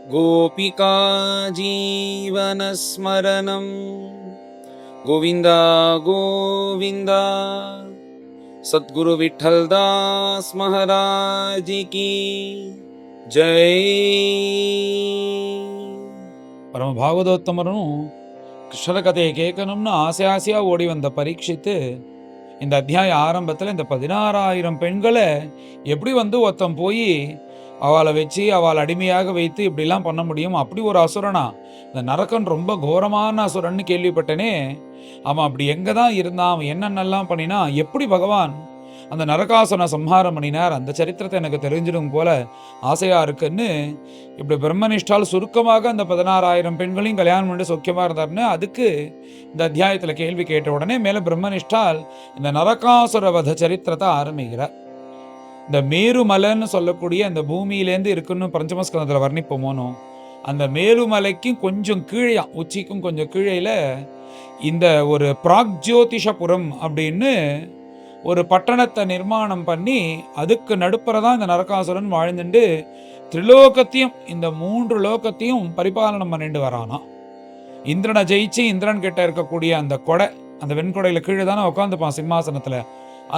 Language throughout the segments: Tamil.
गोपिका जीवनस्मरणं गोविन्द गोविन्द। सद्गुरु विठ्ठलदास महाराज की जय। பரம பாகவதோத்தமரும் கிருஷ்ணர கதையை கேட்கணும்னு ஆசையா ஓடி வந்த பரீட்சித்து இந்த அத்தியாய ஆரம்பத்தில் இந்த 16,000 பெண்களை எப்படி ஒருத்தன் போய் அவளை வச்சு அவளை அடிமையாக வைத்து இப்படிலாம் பண்ண முடியும்? அப்படி ஒரு அசுரனா? இந்த நரக்கன் ரொம்ப கோரமான அசுரன்னு கேள்விப்பட்டனே. அவன் அப்படி எங்கே தான் இருந்தான்? அவன் என்னென்னலாம் பண்ணினா? எப்படி பகவான் அந்த நரகாசுரனை சம்ஹாரம் பண்ணினார்? அந்த சரித்திரத்தை எனக்கு தெரிஞ்சிடும் போல ஆசையா இருக்குன்னு இப்படி பிரம்மனிஷ்டால் சுருக்கமாக அந்த 16,000 பெண்களையும் கல்யாணம் பண்ணி சௌக்கியமாக இருந்தார்னு அதுக்கு இந்த அத்தியாயத்தில் கேள்வி கேட்ட உடனே மேலே பிரம்மனிஷ்டால் இந்த நரகாசுர வத சரித்திரத்தை ஆரம்பிக்கிறார். இந்த மேருமலைன்னு சொல்லக்கூடிய அந்த பூமியிலேருந்து இருக்குன்னு பஞ்சமஸ்கந்தத்தில் வர்ணிப்போமோனோ, அந்த மேருமலைக்கும் கொஞ்சம் கீழே, உச்சிக்கும் கொஞ்சம் கீழேல இந்த ஒரு பிராக்ஜோதிஷபுரம் அப்படின்னு ஒரு பட்டணத்தை நிர்மாணம் பண்ணி அதுக்கு நடுப்புறதான் இந்த நரகாசுரன் வாழ்ந்துட்டு திரிலோகத்தையும், இந்த 3 லோகத்தையும் பரிபாலனம் பண்ணிட்டு வரானா. இந்திரனை ஜெயிச்சு இந்திரன் கிட்ட இருக்கக்கூடிய அந்த கொடை, அந்த வெண்கொடையில கீழே தானே உட்காந்துப்பான் சிம்மாசனத்துல,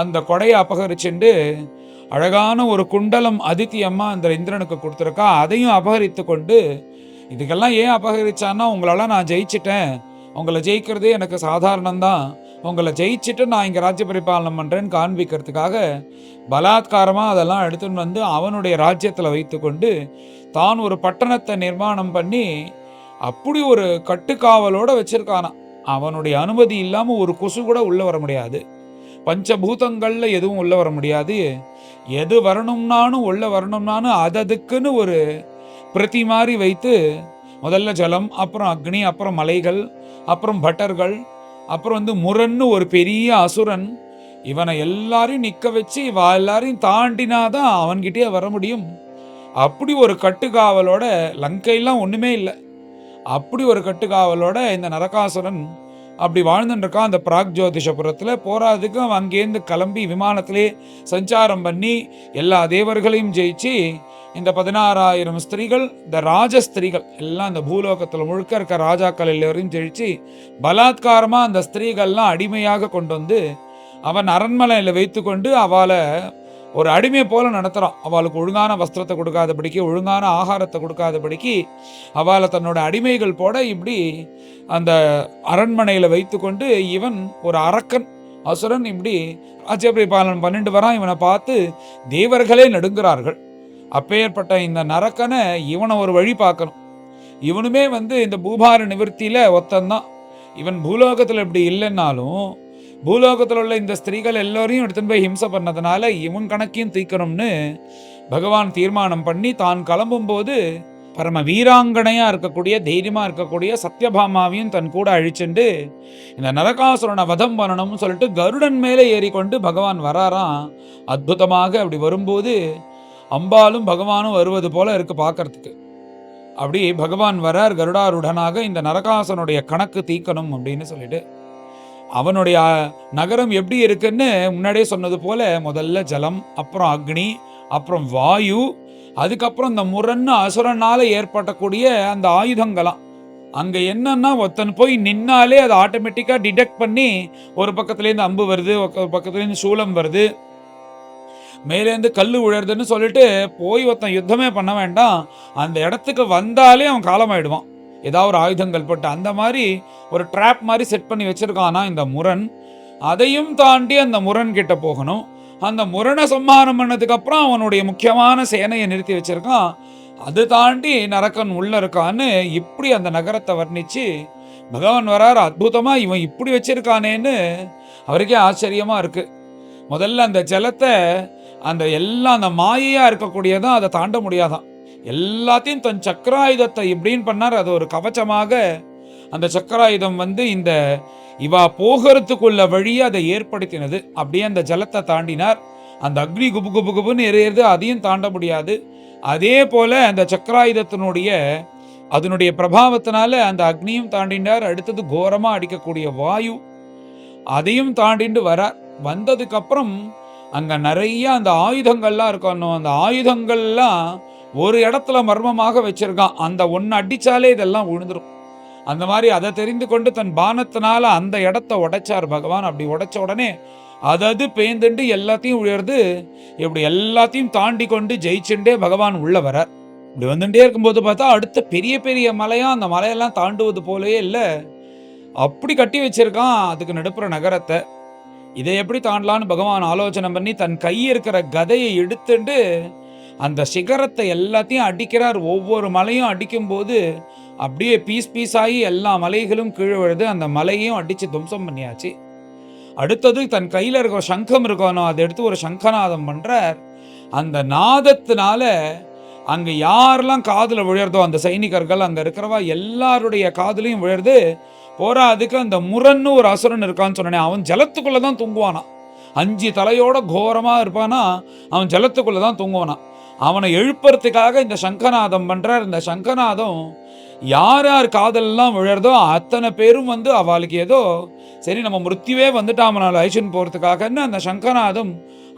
அந்த கொடையை அபகரிச்சுண்டு அழகான ஒரு குண்டலம் அதித்தி அம்மா அந்த இந்திரனுக்கு கொடுத்துருக்கா. அதையும் அபகரித்து கொண்டு, இதுக்கெல்லாம் ஏன் அபகரிச்சான்னா, உங்களால நான் ஜெயிச்சிட்டேன், உங்களை ஜெயிக்கிறதே எனக்கு சாதாரணம்தான், உங்களை ஜெயிச்சுட்டு நான் இங்கே ராஜ்ய பரிபாலனம் பண்ணுறேன்னு காண்பிக்கிறதுக்காக பலாத்காரமாக அதெல்லாம் எடுத்துன்னு வந்து அவனுடைய ராஜ்யத்தில் வைத்து கொண்டு தான் ஒரு பட்டணத்தை நிர்மாணம் பண்ணி அப்படி ஒரு கட்டுக்காவலோடு வச்சிருக்கானா. அவனுடைய அனுமதி இல்லாமல் ஒரு கொசு கூட உள்ளே வர முடியாது, பஞ்சபூதங்களில் எதுவும் உள்ளே வர முடியாது. எது வரணும்னாலும் உள்ளே வரணும்னாலும் அதுக்குன்னு ஒரு பிரதி மாதிரி வைத்து, முதல்ல ஜலம், அப்புறம் அக்னி, அப்புறம் மலைகள், அப்புறம் பட்டர்கள், அப்புறம் முரன்னு ஒரு பெரிய அசுரன், இவனை எல்லாரையும் நிற்க வச்சு இவ எல்லாரையும் தாண்டினாதான் அவன்கிட்டயே வர முடியும். அப்படி ஒரு கட்டுக்காவலோட, லங்கையெல்லாம் ஒன்றுமே இல்லை, அப்படி ஒரு கட்டுக்காவலோட இந்த நரகாசுரன் அப்படி வாழ்ந்துட்டுருக்கான் அந்த பிராக்ஜோதிஷபுரத்தில். போராதுக்கு அவன் அங்கேருந்து கிளம்பி விமானத்திலே சஞ்சாரம் பண்ணி எல்லா தேவர்களையும் ஜெயிச்சு இந்த 16,000 ஸ்திரீகள், இந்த ராஜஸ்திரீகள் எல்லாம் இந்த பூலோகத்தில் முழுக்க இருக்க ராஜாக்கள் எல்லோரையும் ஜெயிச்சு பலாத்காரமாக அந்த ஸ்திரீகள்லாம் அடிமையாக கொண்டு வந்து அவன் அரண்மனையில் வைத்து கொண்டு அவளை ஒரு அடிமை போல நடத்துகிறான். அவளுக்கு ஒழுங்கான வஸ்திரத்தை கொடுக்காதபடிக்கு, ஒழுங்கான ஆகாரத்தை கொடுக்காதபடிக்கு அவளை தன்னோட அடிமைகள் போட இப்படி அந்த அரண்மனையில் வைத்து கொண்டு இவன் ஒரு அரக்கன் அசுரன் இப்படி ராஜ்ய பரிபாலனம் பண்ணிட்டு வரான். இவனை பார்த்து தேவர்களே நடுங்கிறார்கள். அப்பேற்பட்ட இந்த நரக்கனை இவனை ஒரு வழி பார்க்கணும். இவனுமே இந்த பூபார நிவர்த்தியில ஒத்தந்தான். இவன் பூலோகத்தில் இப்படி இல்லைன்னாலும் பூலோகத்தில் உள்ள இந்த ஸ்திரீகள் எல்லோரையும் எடுத்துன்னு போய் ஹிம்சை பண்ணதுனால இவன் கணக்கையும் தீக்கணும்னு பகவான் தீர்மானம் பண்ணி தான் கிளம்பும் போது பரம வீராங்கனையா இருக்கக்கூடிய, தைரியமா இருக்கக்கூடிய சத்யபாமாவையும் தன் கூட அழிச்சுண்டு இந்த நரகாசுரனை வதம் பண்ணணும்னு சொல்லிட்டு கருடன் மேலே ஏறிக்கொண்டு பகவான் வராராம். அற்புதமாக அப்படி வரும்போது அம்பாலும் பகவானும் வருவது போல இருக்கு பார்க்கறதுக்கு. அப்படி பகவான் வரார் கருடாருடனாக இந்த நரகாசுரனுடைய கணக்கு தீக்கணும் அப்படின்னு சொல்லிட்டு. அவனுடைய நகரம் எப்படி இருக்குன்னு முன்னாடியே சொன்னது போல முதல்ல ஜலம், அப்புறம் அக்னி, அப்புறம் வாயு, அதுக்கப்புறம் இந்த முரன்னு அசுரனால ஏற்படக்கூடிய அந்த ஆயுதங்களாம். அங்க என்னன்னா ஒருத்தன் போய் நின்னாலே அதை ஆட்டோமேட்டிக்கா டிடெக்ட் பண்ணி ஒரு பக்கத்துலேருந்து அம்பு வருது, ஒரு பக்கத்துலேருந்து சூலம் வருது, மேலேருந்து கல் விழுறதுன்னு சொல்லிட்டு போய் ஒருத்தன் யுத்தமே பண்ண வேண்டாம், அந்த இடத்துக்கு வந்தாலே அவன் காலமாயிடுவான் ஏதாவது ஒரு ஆயுதங்கள் போட்டு. அந்த மாதிரி ஒரு ட்ராப் மாதிரி செட் பண்ணி வச்சிருக்கானா இந்த முரண். அதையும் தாண்டி அந்த முரண் கிட்ட போகணும். அந்த முரணை சம்ஹாரம் பண்ணதுக்கு அப்புறம் அவனுடைய முக்கியமான சேனையை நிறுத்தி வச்சிருக்கான். அது தாண்டி நரக்கன் உள்ள இருக்கான்னு இப்படி அந்த நகரத்தை வர்ணிச்சு பகவான் வரார். அற்புதமா இவன் இப்படி வச்சிருக்கானேன்னு அவருக்கே ஆச்சரியமா இருக்கு. முதல்ல அந்த ஜலத்தை அந்த எல்லாம் அந்த மாயையா இருக்கக்கூடியதான் அதை தாண்ட முடியாதான். எல்லாத்தையும் தன் சக்கராயுதத்தை இப்படின்னு பண்ணார். அது ஒரு கவச்சமாக அந்த சக்கராயுதம் இந்த இவா போகிறதுக்குள்ள வழியை அதை ஏற்படுத்தினது. அப்படியே அந்த ஜலத்தை தாண்டினார். அந்த அக்னி குபு குபு குபுன்னு எறியறது, அதையும் தாண்ட முடியாது. அதே போல அந்த சக்கராயுதத்தினுடைய அதனுடைய பிரபாவத்தினால அந்த அக்னியும் தாண்டினார். அடுத்தது கோரமா அடிக்கக்கூடிய வாயு, அதையும் தாண்டிட்டு வரார். வந்ததுக்கு அப்புறம் அங்க நிறைய அந்த ஆயுதங்கள்லாம் இருக்கணும். அந்த ஆயுதங்கள்லாம் ஒரு இடத்துல மர்மமாக வச்சிருக்கான். அந்த ஒன்னு அடிச்சாலே இதெல்லாம் விழுந்துரும். அந்த மாதிரி அதை தெரிந்து கொண்டு தன் பானத்தினால அந்த இடத்த உடைச்சார் பகவான். அப்படி உடைச்ச உடனே அதது பேந்துண்டு எல்லாத்தையும் உயர்ந்து இப்படி எல்லாத்தையும் தாண்டி கொண்டு ஜெயிச்சுட்டே பகவான் உள்ள வரார். இப்படி வந்துட்டே இருக்கும்போது பார்த்தா அடுத்த பெரிய பெரிய மலையா அந்த மலையெல்லாம் தாண்டுவது போலயே இல்லை, அப்படி கட்டி வச்சிருக்கான் அதுக்கு நடுப்புற நகரத்தை. இதை எப்படி தாண்டலான்னு பகவான் ஆலோசனை பண்ணி தன் கை இருக்கிற கதையை எடுத்துட்டு அந்த சிகரத்தை எல்லாத்தையும் அடிக்கிறார். ஒவ்வொரு மலையும் அடிக்கும் போது அப்படியே பீஸ் பீஸ் ஆகி எல்லா மலைகளும் கீழே விழுது. அந்த மலையையும் அடிச்சு துவம்சம் பண்ணியாச்சு. அடுத்தது தன் கையில இருக்கிற சங்கம் இருக்கணும், அதை எடுத்து ஒரு சங்கநாதம் பண்றார். அந்த நாதத்தினால அங்க யாரெல்லாம் காதுல விழுறதோ அந்த சைனிகர்கள் அங்க இருக்கிறவா எல்லாருடைய காதுலையும் விழுறது. போராதுக்கு அந்த முரன்னு ஒரு அசுரன் இருக்கான்னு சொன்னேன், அவன் ஜலத்துக்குள்ளதான் தூங்குவானா. 5 தலையோட கோரமா இருப்பானா, அவன் ஜலத்துக்குள்ளதான் தூங்குவானா. அவனை எழுப்புறதுக்காக இந்த சங்கநாதம் பண்றார். இந்த சங்கநாதம் யார் யார் காதலெல்லாம் விழறதோ அத்தனை பேரும் வந்து அவளுக்கு ஏதோ சரி நம்ம மிருத்யுவே வந்துட்டாமனால ஐஷன் போறதுக்காகன்னு அந்த சங்கநாதம்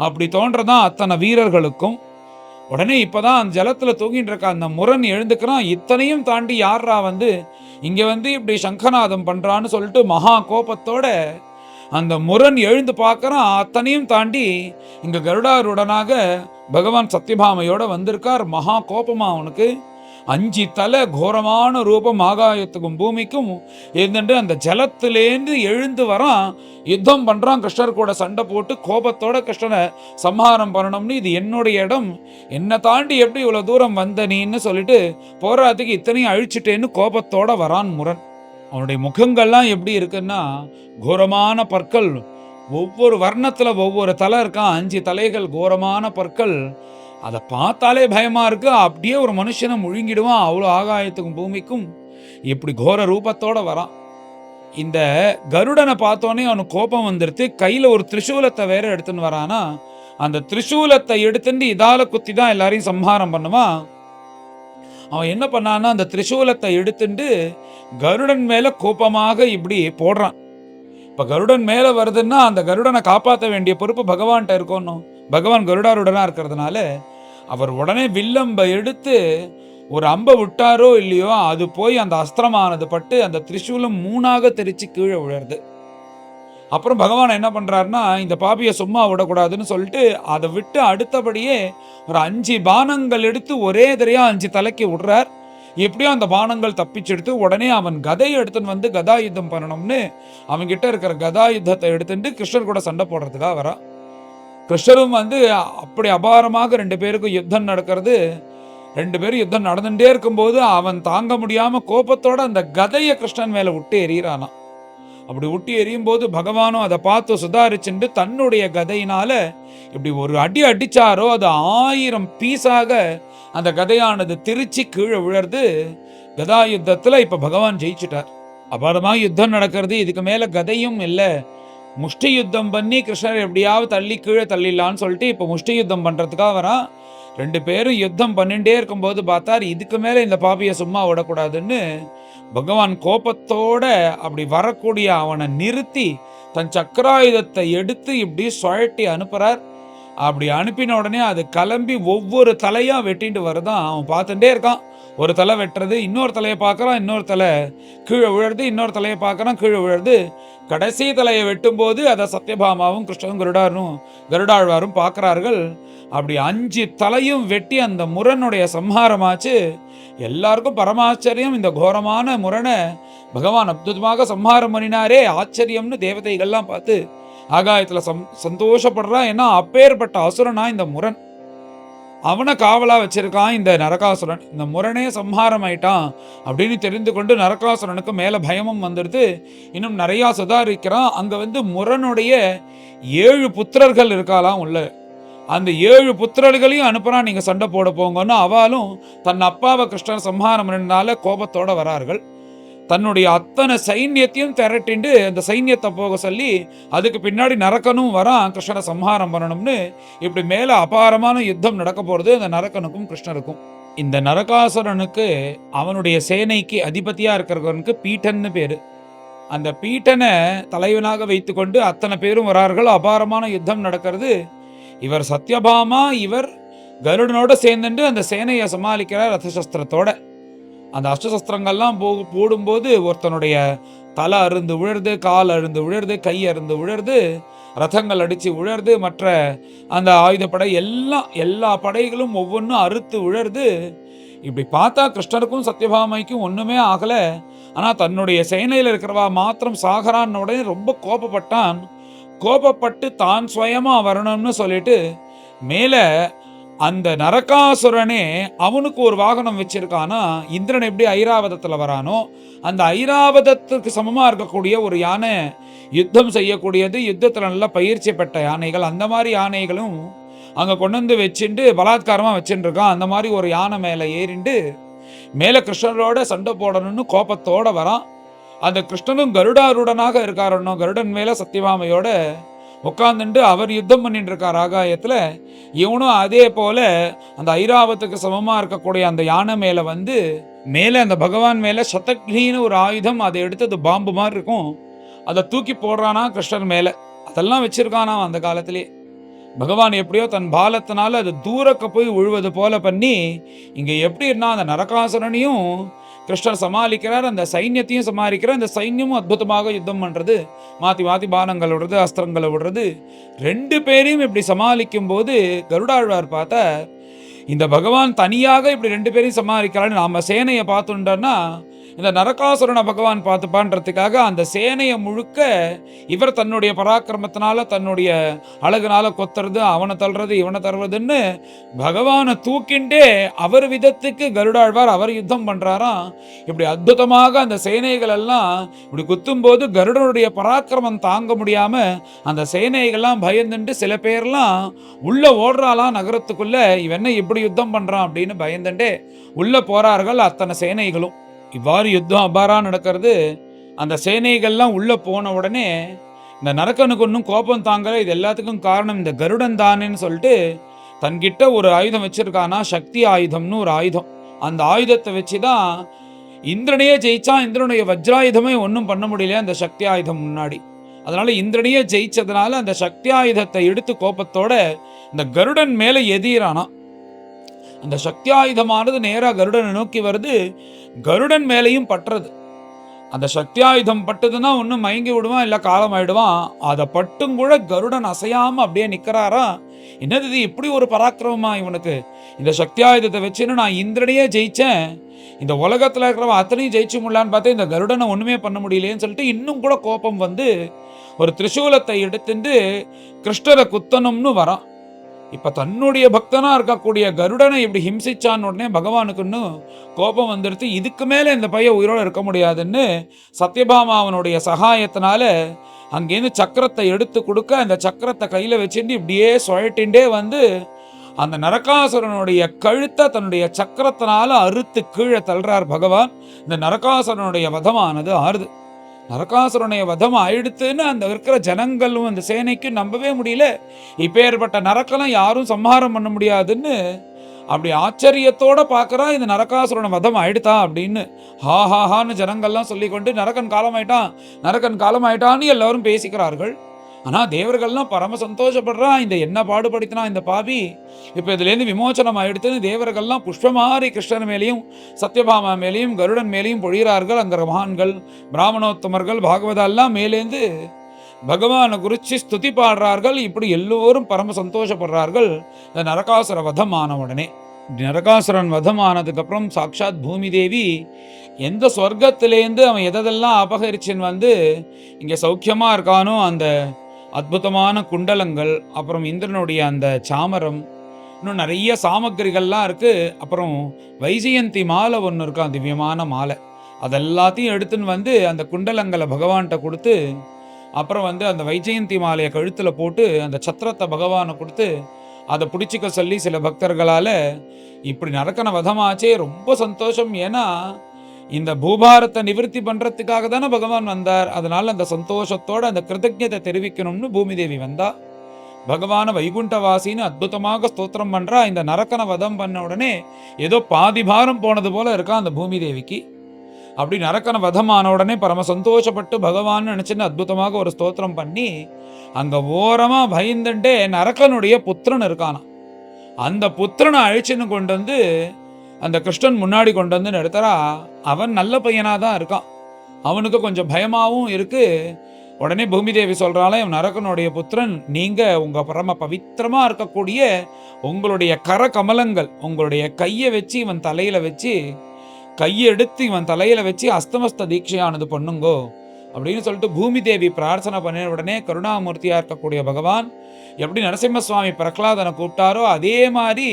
அப்படி தோன்றதான் அத்தனை வீரர்களுக்கும். உடனே இப்பதான் அந்த ஜலத்துல தூங்கிட்டு இருக்க அந்த முரண் எழுந்துக்கிறான். இத்தனையும் தாண்டி யாரா வந்து இங்க வந்து இப்படி சங்கநாதம் பண்றான்னு சொல்லிட்டு மகா கோபத்தோட அந்த முரண் எழுந்து பார்க்கறான். அத்தனையும் தாண்டி இங்க கருடாருடனாக பகவான் சத்யபாமையோட வந்திருக்கார். மகா கோபமா அவனுக்கு 5 தலை கோரமான ரூபம் ஆகாயத்துக்கும் பூமிக்கும் இருந்துட்டு அந்த ஜலத்திலேருந்து எழுந்து வரான். யுத்தம் பண்றான். கிருஷ்ணர் கூட சண்டை போட்டு கோபத்தோட கிருஷ்ணனை சம்ஹாரம் பண்ணணும்னு, இது என்னுடைய இடம், என்னை தாண்டி எப்படி இவ்வளவு தூரம் வந்த நீன்னு சொல்லிட்டு போராட்டத்துக்கு இத்தனையும் அழிச்சிட்டேன்னு கோபத்தோட வரான் முரண். அவனுடைய முகங்கள்லாம் எப்படி இருக்குன்னா கோரமான பற்கள், ஒவ்வொரு வர்ணத்துல ஒவ்வொரு தலை இருக்கான். 5 தலைகள், கோரமான பற்கள். அதை பார்த்தாலே பயமா இருக்கு. அப்படியே ஒரு மனுஷனை முழுங்கிடுவான். அவ்வளோ ஆகாயத்துக்கும் பூமிக்கும் இப்படி கோர ரூபத்தோட வரான். இந்த கருடனை பார்த்தோன்னே அவனுக்கு கோபம் வந்துருது. கையில ஒரு திரிசூலத்தை வேற எடுத்துன்னு வரானா. அந்த திரிசூலத்தை எடுத்துட்டு இதால குத்தி தான் எல்லாரையும் சம்ஹாரம் பண்ணுவான். அவன் என்ன பண்ணான்னா அந்த திரிசூலத்தை எடுத்துட்டு கருடன் மேல கோபமாக இப்படி போடுறான். இப்ப கருடன் மேல வருதுன்னா அந்த கருடனை காப்பாற்ற வேண்டிய பொறுப்பு பகவான்கிட்ட இருக்கணும். பகவான் கருடாருடனா இருக்கிறதுனால அவர் உடனே வில்லம்ப எடுத்து ஒரு அம்பை விட்டாரோ இல்லையோ அது போய் அந்த அஸ்திரமானது பட்டு அந்த திரிசூலம் 3ஆக தெரிச்சு கீழே விழுறது. அப்புறம் பகவான் என்ன பண்றாருன்னா இந்த பாபியை சும்மா விடக்கூடாதுன்னு சொல்லிட்டு அதை விட்டு அடுத்தபடியே ஒரு 5 பானங்கள் எடுத்து ஒரே தரையா 5 தலைக்கு விடுறார். எப்படியோ அந்த பானங்கள் தப்பிச்செடுத்து உடனே அவன் கதையை எடுத்துன்னு வந்து கதா யுத்தம் பண்ணணும்னு அவன்கிட்ட இருக்கிற கதா யுத்தத்தை எடுத்துட்டு கிருஷ்ணர் கூட சண்டை போடுறதுக்காக வரா. கிருஷ்ணரும் வந்து அப்படி அபாரமாக 2 பேருக்கும் யுத்தம் நடக்கிறது. 2 பேரும் யுத்தம் நடந்துட்டே இருக்கும்போது அவன் தாங்க முடியாம கோபத்தோட அந்த கதையை கிருஷ்ணன் மேல விட்டு எறிகிறானா. அப்படி விட்டு எறியும் போது பகவானும் அதை பார்த்து சுதாரிச்சுட்டு தன்னுடைய கதையினால இப்படி ஒரு அடி அடிச்சாரோ அது 1000 பீஸாக அந்த கதையானது திருச்சி கீழே விழறது. கதா யுத்தத்துல இப்ப பகவான் ஜெயிச்சுட்டார். அபாரமா யுத்தம் நடக்கிறது. இதுக்கு மேல கதையும் இல்லை. முஷ்டி யுத்தம் பண்ணி கிருஷ்ணர் எப்படியாவது தள்ளி கீழே தள்ளிடலான்னு சொல்லிட்டு இப்போ முஷ்டி யுத்தம் பண்ணுறதுக்காக வரான். 2 பேரும் யுத்தம் பண்ணிட்டே இருக்கும்போது பார்த்தார் இதுக்கு மேலே இந்த பாபியை சும்மா விடக்கூடாதுன்னு பகவான் கோபத்தோட அப்படி வரக்கூடிய அவனை நிறுத்தி தன் சக்கராயுதத்தை எடுத்து இப்படி சுழட்டி அனுப்புறார். அப்படி அனுப்பின உடனே அது கிளம்பி ஒவ்வொரு தலையா வெட்டிட்டு வருதான். அவன் பார்த்துட்டே இருக்கான். ஒரு தலை வெட்டுறது, இன்னொரு தலையை பார்க்கறான், இன்னொரு தலை கீழே விழுறது, இன்னொரு தலையை பார்க்கறான், கீழே விழுறது. கடைசி தலையை வெட்டும் போது அதை சத்யபாமாவும் கிருஷ்ணனும் கருடாழ்வாரும் பார்க்கிறார்கள். அப்படி 5 தலையும் வெட்டி அந்த முரனுடைய சம்ஹாரமாச்சு. எல்லாருக்கும் பரமாச்சரியம். இந்த கோரமான முரணை பகவான் அற்புதமாக சம்ஹாரம் பண்ணினாரே, ஆச்சரியம்னு தேவதைகள்லாம் பார்த்து ஆகாயத்துல சந்தோஷப்படுறா. ஏன்னா அப்பேற்பட்ட அசுரனா இந்த முரண். அவனை காவலா வச்சிருக்கான் இந்த நரகாசுரன். இந்த முரணே சம்ஹாரம் ஆயிட்டான் அப்படின்னு தெரிந்து கொண்டு நரகாசுரனுக்கு மேல பயமும் வந்துடுது. இன்னும் நிறைய சுதாரிக்கிறான். அங்க வந்து முரனுடைய 7 புத்திரர்கள் இருக்காலாம் உள்ள. அந்த 7 புத்திரர்களையும் அனுப்புறான், நீங்க சண்டை போட போங்கன்னு. அவளும் தன் அப்பாவை கிருஷ்ணன் சம்ஹாரம் பண்ணினால கோபத்தோட வரார்கள். தன்னுடைய அத்தனை சைன்யத்தையும் திரட்டிண்டு அந்த சைன்யத்தை போக சொல்லி அதுக்கு பின்னாடி நரக்கனும் வரான் கிருஷ்ணனை சம்ஹாரம் பண்ணணும்னு. இப்படி மேல அபாரமான யுத்தம் நடக்க போறது அந்த நரக்கனுக்கும் கிருஷ்ணருக்கும். இந்த நரகாசுரனுக்கு அவனுடைய சேனைக்கு அதிபதியா இருக்கிறவனுக்கு பீட்டன்னு பேரு. அந்த பீட்டனை தலைவனாக வைத்து கொண்டு அத்தனை பேரும் வரார்கள். அபாரமான யுத்தம் நடக்கிறது. இவர் சத்யபாமா, இவர் கருடனோட சேர்ந்துட்டு அந்த சேனையை சமாளிக்கிறார் ரதசஸ்திரத்தோட. அந்த அஷ்டசஸ்திரங்கள்லாம் போடும்போது ஒருத்தனுடைய தலை அருந்து விழுறது, கால் அருந்து விழுறது, கை அருந்து விழுறது, ரதங்கள் அடிச்சு விழுறது, மற்ற அந்த ஆயுதப்படை எல்லா படைகளும் ஒவ்வொன்றும் அறுத்து விழுறது. இப்படி பார்த்தா கிருஷ்ணருக்கும் சத்யபாமைக்கும் ஒண்ணுமே ஆகல. ஆனா தன்னுடைய சேனையில் இருக்கிறவா மாத்திரம் சாகரான்னு உடனே ரொம்ப கோபப்பட்டான். கோபப்பட்டு தான் சுயமா வரணும்னு சொல்லிட்டு மேல அந்த நரகாசுரனே அவனுக்கு ஒரு வாகனம் வச்சிருக்கானா. இந்திரன் எப்படி ஐராவதத்துல வரானோ அந்த ஐராவதத்துக்கு சமமா இருக்கக்கூடிய ஒரு யானை, யுத்தம் செய்யக்கூடியது, யுத்தத்துல நல்லா பயிற்சி பெற்ற யானைகள், அந்த மாதிரி யானைகளும் அங்க கொண்டு வந்து வச்சுட்டு பலாத்காரமா வச்சுட்டு இருக்கான். அந்த மாதிரி ஒரு யானை மேல ஏறிண்டு மேல கிருஷ்ணரோட சண்டை போடணும்னு கோபத்தோட வரான். அந்த கிருஷ்ணனும் கருடாருடனாக இருக்காருன்னோ, கருடன் மேல சத்தியபாமையோட உட்காந்துட்டு அவர் யுத்தம் பண்ணிட்டு இருக்கார் ஆகாயத்துல. இவனும் அதே போல அந்த ஐராவத்துக்கு சமமா இருக்கக்கூடிய அந்த யானை மேல வந்து மேல அந்த பகவான் மேல சதக்னின்னு ஒரு ஆயுதம், அதை எடுத்து அது பாம்பு மாதிரி இருக்கும், அதை தூக்கி போடுறானா கிருஷ்ணர் மேல. அதெல்லாம் வச்சிருக்கானா அந்த காலத்திலே. பகவான் எப்படியோ தன் பாலத்தினால அது தூரக்க போய் விழுவது போல பண்ணி இங்க எப்படின்னா அந்த நரகாசுரனையும் கிருஷ்ணர் சமாளிக்கிறார், அந்த சைன்யத்தையும் சமாளிக்கிறார். அந்த சைன்யமும் அற்புதமாக யுத்தம் பண்றது, மாத்தி மாத்தி பானங்கள் விடுறது, அஸ்திரங்களை விடுறது. 2 பேரையும் இப்படி சமாளிக்கும் போது கருடாழ்வார் பார்த்தா இந்த பகவான் தனியாக இப்படி 2 பேரையும் சமாளிக்கிறான்னு நாம சேனையை பார்த்துட்டோம்னா இந்த நரகாசுரனை பகவான் பார்த்துப்பான்றதுக்காக அந்த சேனையை முழுக்க இவர் தன்னுடைய பராக்கிரமத்தினால தன்னுடைய அழகுனால கொத்துறது, அவனை தள்ளுறது, இவனை தருவதுன்னு பகவானை தூக்கிண்டே அவர் விதத்துக்கு கருடாழ்வார் அவர் யுத்தம் பண்றாராம். இப்படி அற்புதமாக அந்த சேனைகள் எல்லாம் இப்படி குத்தும் போது கருடனுடைய பராக்கிரமம் தாங்க முடியாம அந்த சேனைகள்லாம் பயந்துட்டு சில பேர்லாம் உள்ள ஓடுறாலாம் நகரத்துக்குள்ள, இவன் இப்படி யுத்தம் பண்றான் அப்படின்னு பயந்துட்டே உள்ள போறார்கள் அத்தனை சேனைகளும். இவ்வாறு யுத்தம் அபாரா நடக்கிறது. அந்த சேனைகள்லாம் உள்ள போன உடனே இந்த நரக்கனுக்கு ஒன்றும் கோபம் தாங்கல. இது எல்லாத்துக்கும் காரணம் இந்த கருடன் தானேன்னு சொல்லிட்டு தன்கிட்ட ஒரு ஆயுதம் வச்சிருக்கானா, சக்தி ஆயுதம்னு ஒரு ஆயுதம். அந்த ஆயுதத்தை வச்சுதான் இந்திரனையே ஜெயிச்சான். இந்திரனுடைய வஜ்ராயுதமே ஒன்றும் பண்ண முடியல அந்த சக்தி ஆயுதம் முன்னாடி. அதனால இந்திரனையே ஜெயிச்சதுனால அந்த சக்தி ஆயுதத்தை எடுத்து கோபத்தோட இந்த கருடன் மேல எதிரானா. அந்த சக்தி ஆயுதமானது நேரா கருடனை நோக்கி வருது, கருடன் மேலையும் பட்டுறது. அந்த சக்தி ஆயுதம் பட்டதுன்னா ஒன்னும் மயங்கி விடுவான், இல்ல காலம் ஆயிடுவான். அதை பட்டும் கூட கருடன் அசையாம அப்படியே நிக்கிறாரா. என்னது இது, இப்படி ஒரு பராக்கிரமமா இவனுக்கு? இந்த சக்தி ஆயுதத்தை வச்சுன்னு நான் இந்திரனையே ஜெயிச்சேன், இந்த உலகத்துல இருக்கிறவன் அத்தனையும் ஜெயிச்சு முடியலான்னு பார்த்தா இந்த கருடனை ஒண்ணுமே பண்ண முடியலையேன்னு சொல்லிட்டு இன்னும் கூட கோபம் வந்து ஒரு திரிசூலத்தை எடுத்துட்டு கிருஷ்ணரை குத்தணும்னு வரான். இப்ப தன்னுடைய பக்தனா இருக்கக்கூடிய கருடனை இப்படி ஹிம்சிச்சான்னு உடனே பகவானுக்குன்னு கோபம் வந்துடுத்து. இதுக்கு மேல இந்த பையன் உயிரோட இருக்க முடியாதுன்னு சத்யபாமா அவனுடைய சகாயத்தினால அங்கேருந்து சக்கரத்தை எடுத்து கொடுக்க, அந்த சக்கரத்தை கையில வச்சுட்டு இப்படியே சுழட்டின்றே வந்து அந்த நரகாசுரனுடைய கழுத்தை தன்னுடைய சக்கரத்தினால அறுத்து கீழே தள்ளுறார் பகவான். இந்த நரகாசுரனுடைய வதமானது ஆறுது. நரகாசுரனுடைய வதம் ஆயிடுத்துன்னு அந்த இருக்கிற ஜனங்களும் அந்த சேனைக்கு நம்பவே முடியல. இப்பேற்பட்ட நரக்கெல்லாம் யாரும் சம்ஹாரம் பண்ண முடியாதுன்னு அப்படி ஆச்சரியத்தோட பார்க்கறா. இந்த நரகாசுரனை வதம் ஆயிடுதா அப்படின்னு ஹான்னு ஜனங்கள்லாம் சொல்லிக்கொண்டு நரக்கன் காலமாயிட்டான், நரக்கன் காலமாயிட்டான்னு எல்லாரும் பேசிக்கிறார்கள். ஆனா தேவர்கள்லாம் பரம சந்தோஷப்படுறான். இந்த என்ன பாடுபடுத்தினா இந்த பாவி, இப்ப இதுல இருந்து விமோச்சனம் ஆயிடுத்துன்னு தேவர்கள்லாம் புஷ்பமாரி கிருஷ்ணன் மேலேயும் சத்யபாமா மேலேயும் கருடன் மேலேயும் பொழிகிறார்கள். அங்க மகான்கள், பிராமணோத்தமர்கள், பாகவதா எல்லாம் மேலேந்து பகவானை குறிச்சு ஸ்துதி பாடுறார்கள். இப்படி எல்லோரும் பரம சந்தோஷப்படுறார்கள். இந்த நரகாசுர வதம் ஆன உடனே, நரகாசுரன் வதம் ஆனதுக்கு அப்புறம் சாட்சாத் பூமி தேவி எந்த சொர்க்கத்திலேருந்து அவன் எதெல்லாம் அபகரிச்சின்னு வந்து இங்க சௌக்கியமா இருக்கானோ அந்த அற்புதமான குண்டலங்கள், அப்புறம் இந்திரனுடைய அந்த சாமரம், இன்னும் நிறைய சாமக்கிரிகள்லாம் இருக்கு. அப்புறம் வைஜெயந்தி மாலை ஒன்று இருக்கும், திவ்யமான மாலை. அதெல்லாத்தையும் எடுத்துன்னு வந்து அந்த குண்டலங்களை பகவான்கிட்ட கொடுத்து, அப்புறம் வந்து அந்த வைஜெயந்தி மாலையை கழுத்துல போட்டு அந்த சத்திரத்தை பகவானை கொடுத்து அதை பிடிச்சிக்க சொல்லி சில பக்தர்களால இப்படி நரக்கன வதமாச்சே ரொம்ப சந்தோஷம். ஏன்னா இந்த பூபாரத்தை நிவர்த்தி பண்றதுக்காக தானே பகவான் வந்தார். அதனால அந்த சந்தோஷத்தோட அந்த கிருதஜ்ஞத்தை தெரிவிக்கணும்னு பூமி தேவி வந்தா. பகவான வைகுண்டவாசின்னு அற்புதமாக ஸ்தோத்திரம் பண்றா. இந்த நரக்கன வதம் பண்ண உடனே ஏதோ பாதி பாரம் போனது போல இருக்கா அந்த பூமி தேவிக்கு. அப்படி நரக்கன வதமான உடனே பரம சந்தோஷப்பட்டு பகவான் நினைச்சுன்னு அற்புதமாக ஒரு ஸ்தோத்திரம் பண்ணி அங்க ஓரமா பயந்துட்டே நரக்கனுடைய புத்திரன் இருக்கானா. அந்த புத்திரனை அழிச்சுன்னு கொண்டு வந்து அந்த கிருஷ்ணன் முன்னாடி கொண்டு வந்து நிறுத்தரா. அவன் நல்ல பையனாக தான் இருக்கான். அவனுக்கு கொஞ்சம் பயமாகவும் இருக்கு. உடனே பூமி தேவி சொல்றாளே, நரகனுடைய புத்திரன், நீங்க உங்க பரம பவித்திரமா இருக்கக்கூடிய உங்களுடைய கர கமலங்கள் உங்களுடைய கையை வச்சு இவன் தலையில வச்சு, கையை எடுத்து இவன் தலையில வச்சு அஸ்தமஸ்த தீட்சையானது பண்ணுங்கோ அப்படின்னு சொல்லிட்டு பூமி தேவி பிரார்த்தனை பண்ணின உடனே கருணாமூர்த்தியா இருக்கக்கூடிய பகவான் எப்படி நரசிம்ம சுவாமி பிரகலாதனை கூப்பிட்டாரோ அதே மாதிரி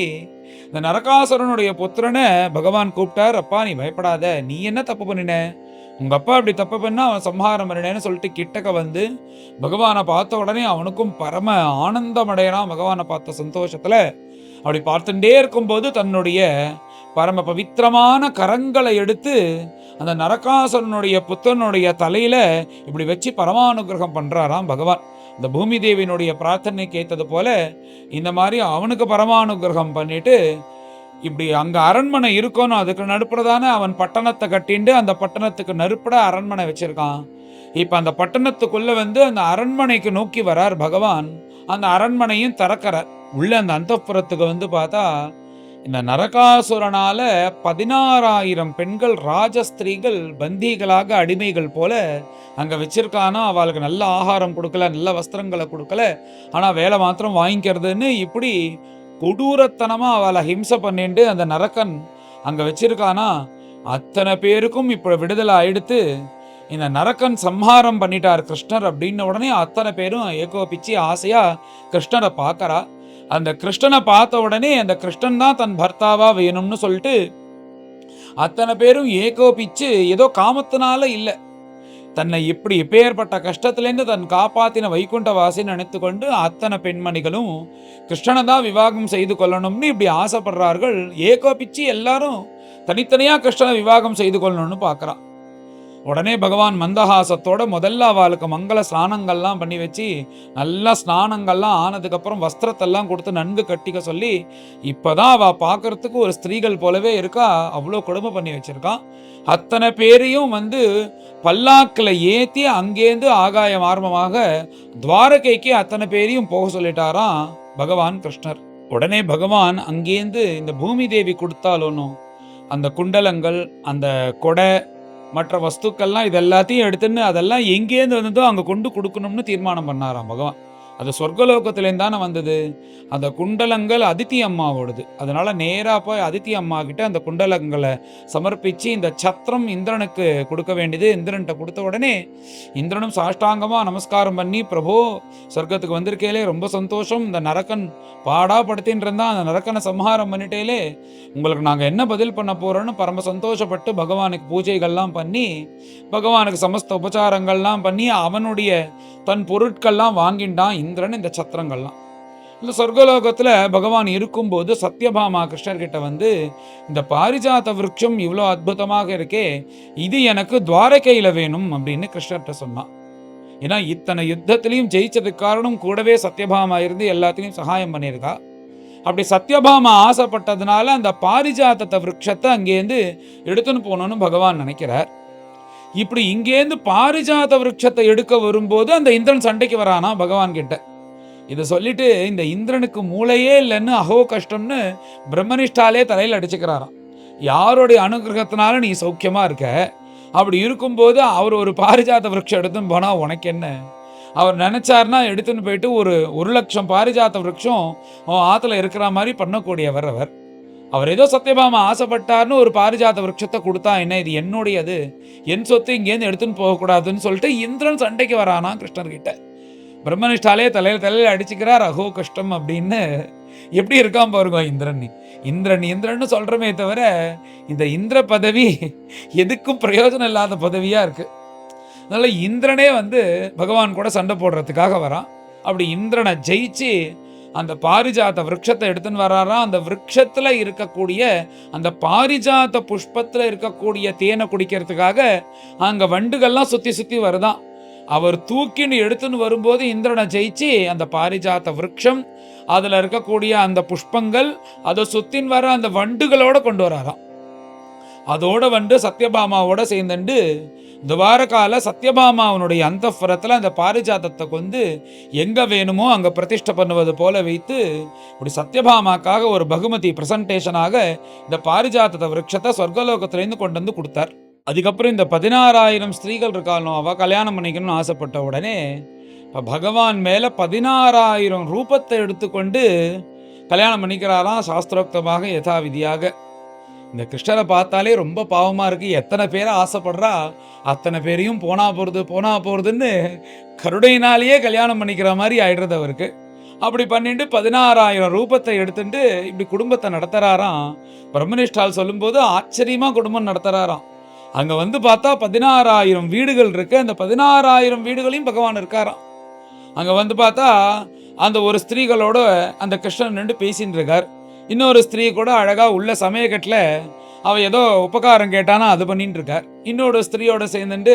இந்த நரகாசுரனுடைய புத்திரனை பகவான் கூப்பிட்டார். அப்பா நீ பயப்படாத, நீ என்ன தப்பு பண்ணின, உங்க அப்பா அப்படி தப்பு பண்ணா அவன் சம்ஹாரம் பண்ணினேன்னு சொல்லிட்டு கிட்டக்க வந்து பகவானை பார்த்த உடனே அவனுக்கும் பரம ஆனந்தம் அடையறான். பகவானை பார்த்த சந்தோஷத்துல அப்படி பார்த்துட்டே இருக்கும்போது தன்னுடைய பரம பவித்திரமான கரங்களை எடுத்து அந்த நரகாசுரனுடைய புத்தனுடைய தலையில இப்படி வச்சு பரமானுகிரகம் பண்றாராம் பகவான். இந்த பூமி தேவியினுடைய பிரார்த்தனை கேட்டது போல இந்த மாதிரி அவனுக்கு பரமானுகிரகம் பண்ணிட்டு இப்படி அங்க அரண்மனை இருக்கணும், அதுக்கு நடுப்புறதான அவன் பட்டணத்தை கட்டிண்டு அந்த பட்டணத்துக்கு நடுப்புற அரண்மனை வச்சிருக்கான். இப்ப அந்த பட்டணத்துக்குள்ள வந்து அந்த அரண்மனைக்கு நோக்கி வரார் பகவான். அந்த அரண்மனையும் திறக்கிறார். உள்ள அந்த அந்தப்புறத்துக்கு வந்து பார்த்தா இந்த நரகாசுரனால 16,000 பெண்கள் ராஜஸ்திரீகள் பந்திகளாக அடிமைகள் போல அங்க வச்சிருக்கானா. அவளுக்கு நல்ல ஆகாரம் கொடுக்கல, நல்ல வஸ்திரங்களை கொடுக்கல, ஆனா வேலை மாத்திரம் வாங்கிக்கிறதுன்னு இப்படி கொடூரத்தனமா அவளை ஹிம்சை பண்ணிட்டு அந்த நரக்கன் அங்க வச்சிருக்கானா. அத்தனை பேருக்கும் இப்ப விடுதலை ஆயிடுத்து. இந்த நரக்கன் சம்ஹாரம் பண்ணிட்டார் கிருஷ்ணர் அப்படின்னு உடனே அத்தனை பேரும் ஏகோபிச்சு ஆசையா கிருஷ்ணரை பார்க்கறா. அந்த கிருஷ்ணனை பார்த்த உடனே அந்த கிருஷ்ணன் தான் தன் பர்த்தாவா வேணும்னு சொல்லிட்டு அத்தனை பேரும் ஏகோபிச்சு, ஏதோ காமத்தினால இல்லை, தன்னை இப்படி எப்பேற்பட்ட கஷ்டத்திலேருந்து தன் காப்பாத்தின வைகுண்ட வாசின்னு நினைத்து கொண்டு அத்தனை பெண்மணிகளும் கிருஷ்ணனை தான் விவாகம் செய்து கொள்ளணும்னு இப்படி ஆசைப்படுறார்கள். ஏகோபிச்சு எல்லாரும் தனித்தனியா கிருஷ்ணனை விவாகம் செய்து கொள்ளணும்னு பார்க்கறான். உடனே பகவான் மந்தஹாசத்தோட முதல்ல அவளுக்கு மங்கள ஸ்நானங்கள்லாம் பண்ணி வச்சு நல்லா ஸ்நானங்கள்லாம் ஆனதுக்கப்புறம் வஸ்திரத்தெல்லாம் கொடுத்து நன்கு கட்டிக்க சொல்லி இப்போதான் அவள் பார்க்கறதுக்கு ஒரு ஸ்திரீகள் போலவே இருக்கா. அவ்வளோ கொடுமை பண்ணி வச்சிருக்கான். அத்தனை பேரையும் வந்து பல்லாக்கில் ஏற்றி அங்கேருந்து ஆகாய மார்மமாக துவாரகைக்கு அத்தனை பேரையும் போக சொல்லிட்டாராம் பகவான் கிருஷ்ணர். உடனே பகவான் அங்கேருந்து இந்த பூமி தேவி கொடுத்தாலும் அந்த குண்டலங்கள், அந்த கொடை, மற்ற வஸ்துக்கள்லாம் இது எல்லாத்தையும் எடுத்துன்னு அதெல்லாம் எங்கேருந்து வந்ததோ அங்கே கொண்டு கொடுக்கணும்னு தீர்மானம் பண்ணாராம் பகவான். அது சொர்க்கலோகத்திலேருந்து தானே வந்தது. அந்த குண்டலங்கள் அதித்தி அம்மாவோடது. அதனால நேராக போய் அதித்தி அம்மா கிட்ட அந்த குண்டலங்களை சமர்ப்பித்து இந்த சத்திரம் இந்திரனுக்கு கொடுக்க வேண்டியது. இந்திரன்கிட்ட கொடுத்த உடனே இந்திரனும் சாஷ்டாங்கமாக நமஸ்காரம் பண்ணி, பிரபு சொர்க்கத்துக்கு வந்திருக்கேலே ரொம்ப சந்தோஷம், இந்த நரக்கன் பாடாப்படுத்தின்னு இருந்தால் அந்த நரக்கனை சம்ஹாரம் பண்ணிட்டேலே, உங்களுக்கு நாங்கள் என்ன பதில் பண்ண போகிறோன்னு பரம சந்தோஷப்பட்டு பகவானுக்கு பூஜைகள்லாம் பண்ணி பகவானுக்கு சமஸ்த உபச்சாரங்கள்லாம் பண்ணி அவனுடைய தன் பொருட்கள்லாம் வாங்கிண்டான் இந்திரன் இந்த சத்திரங்கள்லாம். இந்த சொர்க்கலோகத்தில் பகவான் இருக்கும்போது சத்யபாமா கிருஷ்ணர்கிட்ட வந்து, இந்த பாரிஜாத விருட்சம் இவ்வளோ அற்புதமாக இருக்கே, இது எனக்கு துவாரகையில் வேணும் அப்படின்னு கிருஷ்ணர்கிட்ட சொன்னான். ஏன்னா இத்தனை யுத்தத்திலையும் ஜெயிச்சதுக்கு காரணம் கூடவே சத்யபாமா இருந்து எல்லாத்தையும் சகாயம் பண்ணியிருக்கா. அப்படி சத்யபாமா ஆசைப்பட்டதுனால அந்த பாரிஜாத்த விருட்சத்தை அங்கேருந்து எடுத்துன்னு போகணும்னு பகவான் நினைக்கிறார். இப்படி இங்கேருந்து பாரிஜாத விருட்சத்தை எடுக்க வரும்போது அந்த இந்திரன் சண்டைக்கு வரானா பகவான் கிட்ட. இதை சொல்லிட்டு இந்த இந்திரனுக்கு மூளையே இல்லைன்னு அஹோ கஷ்டம்னு பிரம்மனிஷ்டாலே தலையில் அடிச்சுக்கிறாராம். யாருடைய அனுகிரகத்தினால நீ சௌக்கியமா இருக்க, அப்படி இருக்கும்போது அவர் ஒரு பாரிஜாத விருட்சம் எடுத்துன்னு போனா உனக்கு என்ன? அவர் நினைச்சாருன்னா எடுத்துன்னு போயிட்டு ஒரு 1,00,000 பாரிஜாத விருட்சம் ஆத்துல இருக்கிற மாதிரி பண்ணக்கூடியவர் அவர். அவர் ஏதோ சத்யபாமா ஆசைப்பட்டார்னு ஒரு பாரிஜாத விருட்சத்தை கொடுத்தா என்ன, இது என்னுடையது, என் சொத்து இங்கேருந்து எடுத்துன்னு போகக்கூடாதுன்னு சொல்லிட்டு இந்திரன் சண்டைக்கு வரானா கிருஷ்ணர்கிட்ட. பிரம்மனிஷ்டாலே தலையில் அடிச்சுக்கிறார். அஹோ கஷ்டம் அப்படின்னு எப்படி இருக்கான் பாருங்க இந்திரன். இந்திரன்னு சொல்றமே தவிர இந்த இந்திர பதவி எதுக்கும் பிரயோஜனம் இல்லாத பதவியா இருக்கு. அதனால இந்திரனே வந்து பகவான் கூட சண்டை போடுறதுக்காக வரான். அப்படி இந்திரனை ஜெயிச்சு அந்த பாரிஜாத விருட்சத்தை எடுத்துன்னு வராராம். அந்த விருட்சத்துல இருக்கக்கூடிய அந்த பாரிஜாத புஷ்பத்துல இருக்கக்கூடிய தேனை குடிக்கிறதுக்காக அங்க வண்டுகள்லாம் சுத்தி சுத்தி வருதான். அவர் தூக்கின்னு எடுத்துன்னு வரும்போது இந்திரனை ஜெயிச்சு அந்த பாரிஜாத விருட்சம், அதுல இருக்கக்கூடிய அந்த புஷ்பங்கள், அதை சுத்தின் வர அந்த வண்டுகளோட கொண்டு வராராம். அதோட வந்து சத்யபாமாவோட சேர்ந்துண்டு துவாரகால சத்யபாமாவனுடைய அந்தப்புறத்தில் அந்த பாரிஜாதத்தை கொண்டு எங்கே வேணுமோ அங்கே பிரதிஷ்டை பண்ணுவது போல வைத்து இப்படி சத்யபாமாக்காக ஒரு பகுமதி பிரசன்டேஷனாக இந்த பாரிஜாதத்தை விருட்சத்தை சொர்க்கலோகத்திலேருந்து கொண்டு வந்து கொடுத்தார். அதுக்கப்புறம் இந்த 16,000 ஸ்திரீகள் இருக்காலும் அவள் கல்யாணம் பண்ணிக்கணும்னு ஆசைப்பட்ட உடனே இப்போ பகவான் மேலே 16,000 ரூபத்தை எடுத்துக்கொண்டு கல்யாணம் பண்ணிக்கிறாராம் சாஸ்திரோக்தமாக யதாவிதியாக. இந்த கிருஷ்ணரை பார்த்தாலே ரொம்ப பாவமாக இருக்குது. எத்தனை பேரை ஆசைப்படுறா அத்தனை பேரையும் போனா போகிறதுன்னு கருடையினாலேயே கல்யாணம் பண்ணிக்கிற மாதிரி ஆயிடுறது அவருக்கு. அப்படி பண்ணிட்டு 16,000 ரூபத்தை எடுத்துட்டு இப்படி குடும்பத்தை நடத்துகிறாராம். பிரம்மனிஷ்டால் சொல்லும்போது ஆச்சரியமாக குடும்பம் நடத்துகிறாராம். அங்கே வந்து பார்த்தா 16,000 வீடுகள் இருக்குது. அந்த 16,000 வீடுகளையும் பகவான் இருக்காராம். அங்கே வந்து பார்த்தா அந்த ஒரு ஸ்திரீகளோட அந்த கிருஷ்ணன் நின்று பேசின்னு இருக்கார். இன்னொரு ஸ்திரீ கூட அழகாக உள்ள சமயக்கட்டில் அவள் ஏதோ உபகாரம் கேட்டானா அது பண்ணிட்டு இருக்கார். இன்னொரு ஸ்திரீயோட சேர்ந்துட்டு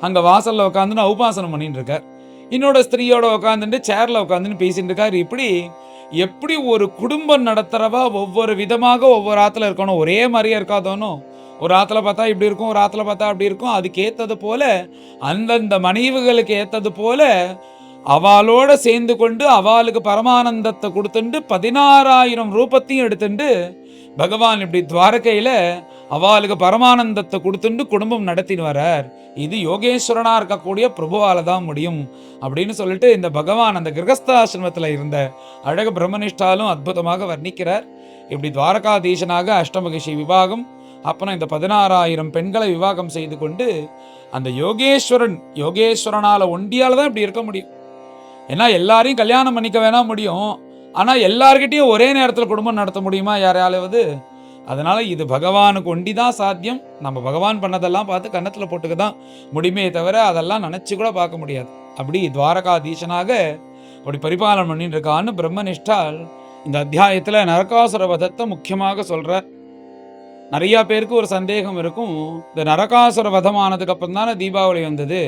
அங்கே வாசலில் உட்காந்துன்னு உபாசனம் பண்ணிட்டு இருக்கார். இன்னொரு ஸ்திரீயோட உட்காந்துட்டு சேரில் உட்காந்துன்னு பேசிட்டு இருக்கார். இப்படி எப்படி ஒரு குடும்பம் நடத்துகிறவா ஒவ்வொரு விதமாக ஒவ்வொரு ஆற்றுல இருக்கணும், ஒரே மாதிரியே இருக்காதோனோ. ஒரு ஆற்றுல பார்த்தா இப்படி இருக்கும், ஒரு ஆற்றுல பார்த்தா அப்படி இருக்கும். அதுக்கு ஏற்றது போல அந்தந்த மனைவிகளுக்கு ஏற்றது போல அவளோட சேர்ந்து கொண்டு அவளுக்கு பரமானந்தத்தை கொடுத்துட்டு 16,000 ரூபத்தையும் எடுத்துட்டு பகவான் இப்படி துவாரகையில் அவளுக்கு பரமானந்தத்தை கொடுத்துட்டு குடும்பம் நடத்தின்னு வரார். இது யோகேஸ்வரனா இருக்கக்கூடிய பிரபுவால தான் முடியும் அப்படின்னு சொல்லிட்டு இந்த பகவான் அந்த கிரகஸ்தாசிரமத்தில் இருந்த அழகு பிரம்மனிஷ்டாலும் அற்புதமாக வர்ணிக்கிறார். இப்படி துவாரகாதீசனாக அஷ்டமகிஷி விவாகம், அப்புறம் இந்த 16,000 பெண்களை விவாகம் செய்து கொண்டு அந்த யோகேஸ்வரனால ஒண்டியால தான் இப்படி இருக்க முடியும். ஏன்னா எல்லாரையும் கல்யாணம் பண்ணிக்க வேணா முடியும், ஆனால் எல்லார்கிட்டையும் ஒரே நேரத்தில் குடும்பம் நடத்த முடியுமா யாராவது? அதனால இது பகவானுக்கு ஒண்டி தான் சாத்தியம். நம்ம பகவான் பண்ணதெல்லாம் பார்த்து கன்னத்தில் போட்டுக்க தான் முடியுமே தவிர அதெல்லாம் நினச்சி கூட பார்க்க முடியாது. அப்படி துவாரகாதீசனாக அப்படி பரிபாலனம் பண்ணிட்டு இருக்கான்னு பிரம்மனிஷ்டால் இந்த அத்தியாயத்தில் நரகாசுர வதத்தை முக்கியமாக சொல்கிறார். நிறையா பேருக்கு ஒரு சந்தேகம் இருக்கும், இந்த நரகாசுர வதமானதுக்கு அப்புறம் தானே தீபாவளி வந்தது,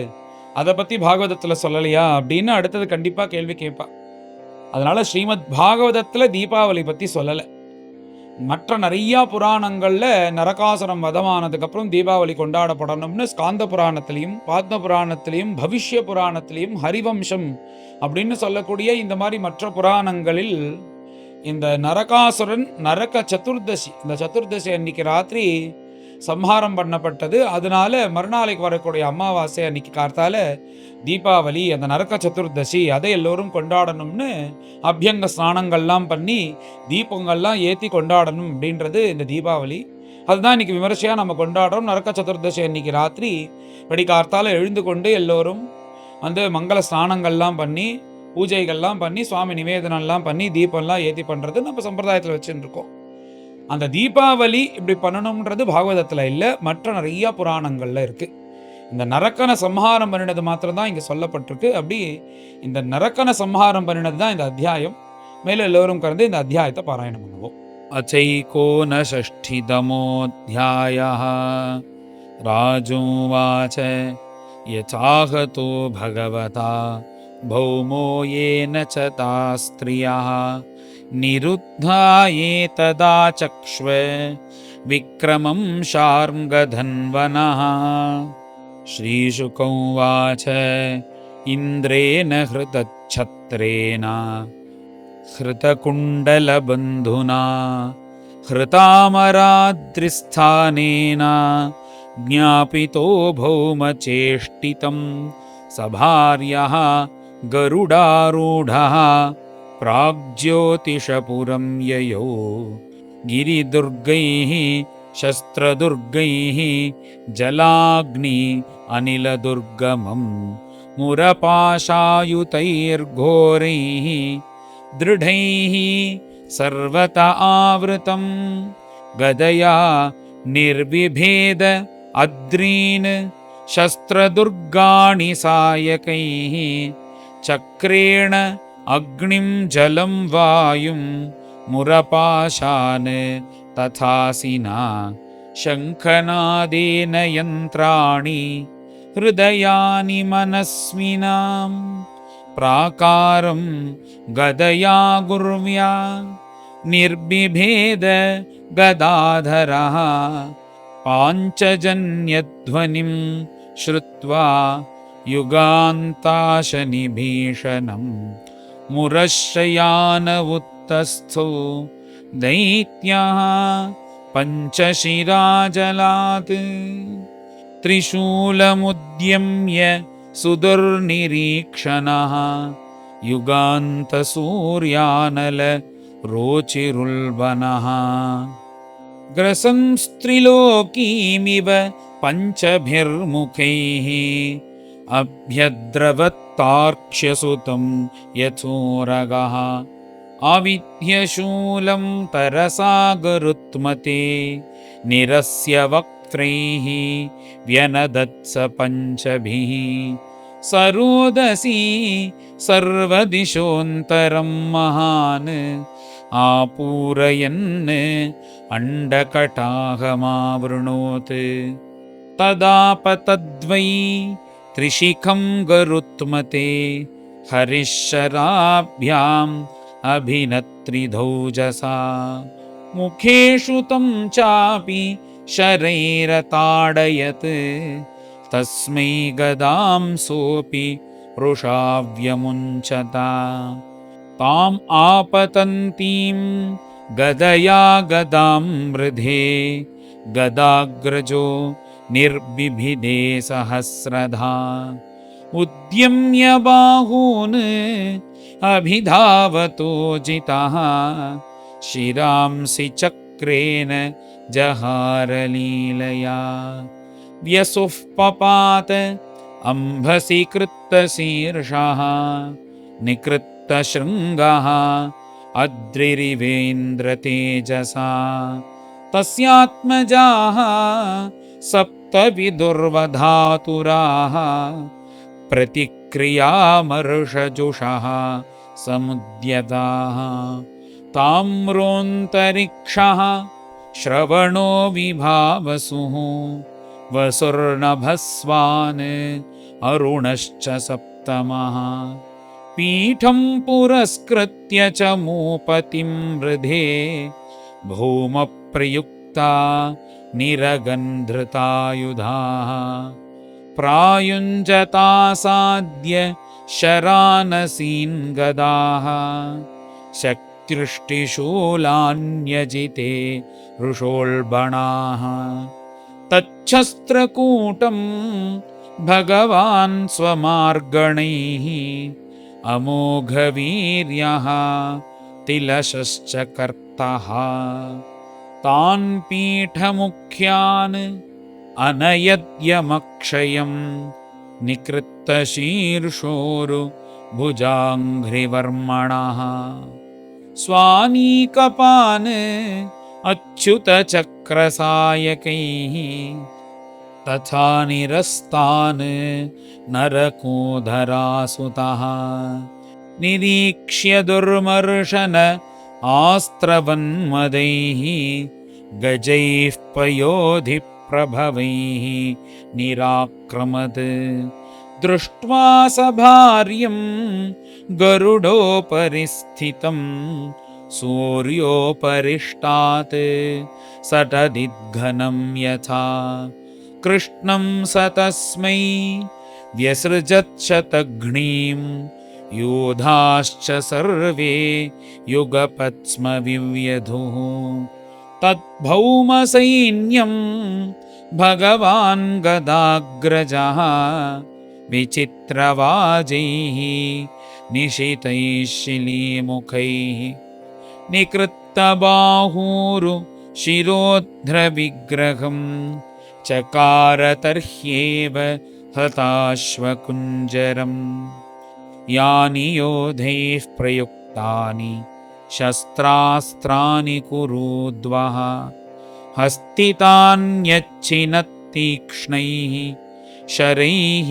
அதை பற்றி பாகவதத்தில் சொல்லலையா அப்படின்னு அடுத்தது கண்டிப்பாக கேள்வி கேட்பா. அதனால் ஸ்ரீமத் பாகவதத்தில் தீபாவளி பற்றி சொல்லலை. மற்ற நிறையா புராணங்களில் நரகாசுரம் வதமானதுக்கப்புறம் தீபாவளி கொண்டாடப்படணும்னு ஸ்காந்த புராணத்திலையும் பாத்ம புராணத்திலையும் பவிஷ்ய புராணத்திலையும் ஹரிவம்சம் அப்படின்னு சொல்லக்கூடிய இந்த மாதிரி மற்ற புராணங்களில் இந்த நரகாசுரன் நரக சதுர்தசி, இந்த சதுர்தசி அன்னைக்கு ராத்திரி சம்ஹாரம் பண்ணப்பட்டது. அதனால மறுநாளைக்கு வரக்கூடிய அமாவாசை அன்னைக்கு கார்த்தால தீபாவளி, அந்த நரக சதுர்தசி, அதை எல்லோரும் கொண்டாடணும்னு அபியங்க ஸ்நானங்கள்லாம் பண்ணி தீபங்கள்லாம் ஏற்றி கொண்டாடணும் அப்படின்றது இந்த தீபாவளி. அதுதான் இன்னைக்கு விமர்சையாக நம்ம கொண்டாடுறோம். நரக சதுர்தசி அன்னைக்கு ராத்திரி வெடிக்கார்த்தால எழுந்து கொண்டு எல்லோரும் வந்து மங்கள ஸ்நானங்கள்லாம் பண்ணி பூஜைகள்லாம் பண்ணி சுவாமி நிவேதனம்லாம் பண்ணி தீபம்லாம் ஏற்றி பண்ணுறது நம்ம சம்பிரதாயத்தில் வச்சுட்டு இருக்கோம். அந்த தீபாவளி இப்படி பண்ணணுன்றது பாகவதத்தில் இல்லை, மற்ற நிறைய புராணங்களில் இருக்குது. இந்த நரக்கனை சம்ஹாரம் பண்ணினது மாத்திரம்தான் இங்கே சொல்லப்பட்டிருக்கு. அப்படி இந்த நரக்கனை சம்ஹாரம் பண்ணினது தான் இந்த அத்தியாயம். மேலும் எல்லோரும் கலந்து இந்த அத்தியாயத்தை பாராயணம் பண்ணுவோம். அச்சைகோன ஷஷ்டிதமோऽध्यायः ராஜுவாச யசாஹதோ பகவதா பௌமோ ஏன ச தாஸ்த்ரியः நிருத்தா ஏததா சக்ஷ்வ விக்ரமம் ஷார்ங்கதன்வனः. ஸ்ரீசுகௌவாச இந்திரேன ஹ்ருதச்சத்ரேன ஹ்ருதகுண்டலபந்துனா ஹ்ருதாமராத்ரிஸ்தானேன ஞாபிதோ பௌமச்சேஷ்டிதம் சபார்யः கருடாரூடः प्राग्ज्योतिषपुरं ययो गिरिदुर्गैः शस्त्रदुर्गैः जलाग्नि अनिलदुर्गमं मुरपाशायुतैर्घोरैः दृढैः सर्वत आवृतं गदया निर्विभेद अद्रीन् शस्त्रदुर्गाणि सायकैः चक्रेण अग्निं जलं वायुं मुरपाशान् तथासिना शङ्खनादेन यन्त्राणि हृदयानि मनस्विनां प्राकारं गदया गुर्व्या निर्बिभेद गदाधरः पाञ्चजन्यध्वनिं श्रुत्वा युगान्ताशनिभीषणं मुरश्शयान उत्तस्थो दैत्यः पञ्चशिराजलात् त्रिशूलमुद्यम्य सुदुर्निरीक्षणः युगान्तसूर्यानलरोचिरुल्बनः ग्रसंस्त्रिलोकीमिव पञ्चभिर्मुखैः अभ्यद्रवत्तार्क्ष्यसुतं यथोरगः आविध्यशूलं तरसागरुत्मते निरस्य वक्त्रैः व्यनदत्स पञ्चभिः सरोदसी सर्वदिशोऽन्तरं महान् आपूरयन् अण्डकटाहमावृणोत् तदापतद्वै त्रिशिखं गरुत्मते हरिशराभ्याम् अभिनत्रिधौजसा मुखेषु तं चापि शरैरताडयत् तस्मै गदां सोऽपि वृषाव्यमुञ्चता ताम् आपतन्तीं गदया गदां मृधे गदाग्रजो निर्बिभिदे सहस्रधा उद्यम्य बाहून् अभिधावतो जितः शिरांसि चक्रेण जहारलीलया व्यसुः पपात अम्भसि कृत्तशीर्षः निकृत्तशृङ्गः अद्रिरिवेन्द्रतेजसा तस्यात्मजाः सप्तविदुर्वधातुराः प्रतिक्रियामर्षजुषः समुद्यताः ताम्रोऽन्तरिक्षः श्रवणो विभावसुः वसुर्नभस्वान् अरुणश्च सप्तमः पीठं पुरस्कृत्य च मूपतिं मृधे भूमप्रयुक्ता निरगन्धृतायुधाः प्रायुञ्जतासाद्य शरानसीन् गदाः शक्तिष्टिशूलान्यजिते ऋषोल्बणाः तच्छस्त्रकूटं भगवान् स्वमार्गणैः अमोघवीर्यः तिलशश्च कर्तः तान् पीठमुख्यान् अनयद्यमक्षयं निकृत्तशीर्षोरुभुजाङ्घ्रिवर्मणः स्वानीकपान् अच्युतचक्रसायकैः तथा निरस्तान् नरकोधरासुतः निरीक्ष्य दुर्मर्शन आस्त्रवन्मदैः गजैः पयोधिप्रभवैः निराक्रमत् दृष्ट्वा सभार्यं गरुडोपरि स्थितं सूर्योपरिष्टात् सटदिद्घनं यथा कृष्णं स तस्मै व्यसृजच्छतघ्नीं योधाश्च सर्वे युगपत्स्मविव्यधुः तद्भौमसैन्यं भगवान् गदाग्रजः विचित्रवाजैः निशितैः शिलीमुखैः निकृत्तबाहूरु शिरोध्रविग्रहं चकारतर्ह्येव हताश्वकुञ्जरम् यानि योधैः प्रयुक्तानि शस्त्रास्त्राणि कुरुद्वः हस्तितान्यच्छिनत्तीक्ष्णैः शरैः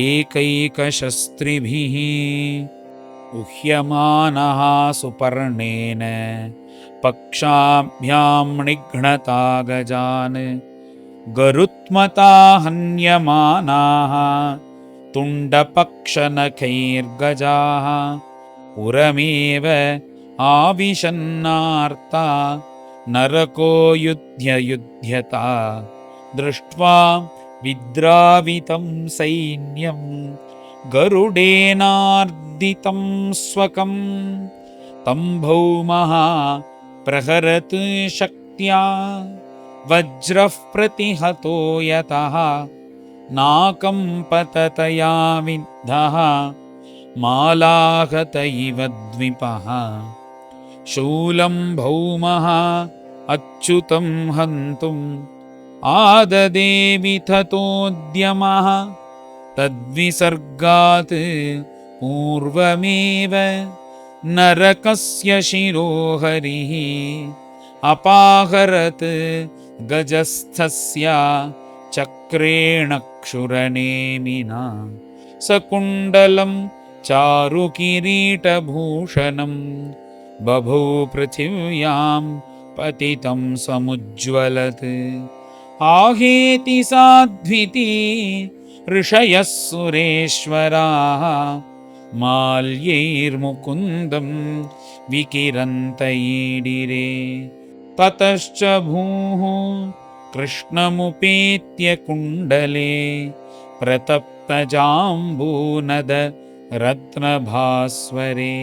एकैकशस्त्रिभिः उह्यमानः सुपर्णेन पक्षाभ्यां निघ्नता गजान् गरुत्मता हन्यमानाः तुण्डपक्षनखैर्गजाः पुरमेव आविशन्नार्ता नरको युध्यता दृष्ट्वा विद्रावितं सैन्यं गरुडेनार्दितं स्वकं तं भौमः प्रहरत् शक्त्या वज्रः प्रतिहतो यतः नाकम्पततया विद्धः मालाहत इव द्विपः शूलं भौमः अच्युतं हन्तुम् आददे विततोद्यमः तद्विसर्गात् पूर्वमेव नरकस्य शिरोहरिः अपाहरत् गजस्थस्य चक्रेण क्षुरनेमिना सकुण्डलं चारुकिरीटभूषणं बभौ पृथिव्यां पतितं समुज्ज्वलत् आहेति साध्विति ऋषयः सुरेश्वराः माल्यैर्मुकुन्दं विकिरन्तईडिरे ततश्च भूः कृष्णमुपेत्य कुण्डले प्रतप्तजाम्बूनद रत्नभास्वरे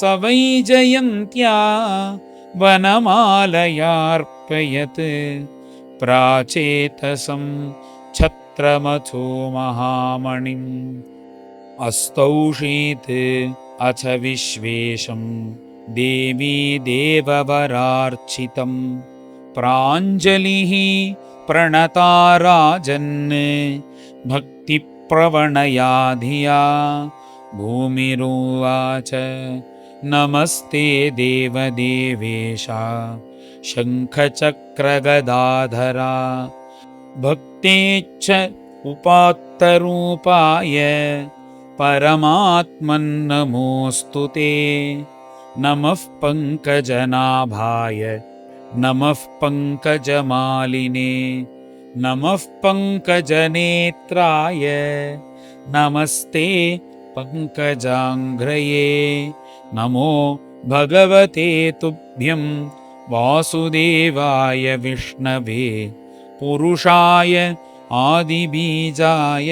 स वैजयन्त्या वनमालयार्पयत् प्राचेतसं छत्रमथो महामणिम् अस्तौषीत् अथ विश्वेशं देवी देववरार्चितं प्राञ्जलिः प्रणता राजन् भक्तिप्रवणया धिया भूमिरुवाच नमस्ते देवदेवेश शङ्खचक्रगदाधरा भक्तेच्छ उपात्तरूपाय परमात्मन्नमोऽस्तु ते नमः पङ्कजनाभाय नमः पङ्कजमालिने नमः पङ्कजनेत्राय नमस्ते पङ्कजाङ्घ्रये नमो भगवते तुभ्यं वासुदेवाय विष्णवे पुरुषाय आदिबीजाय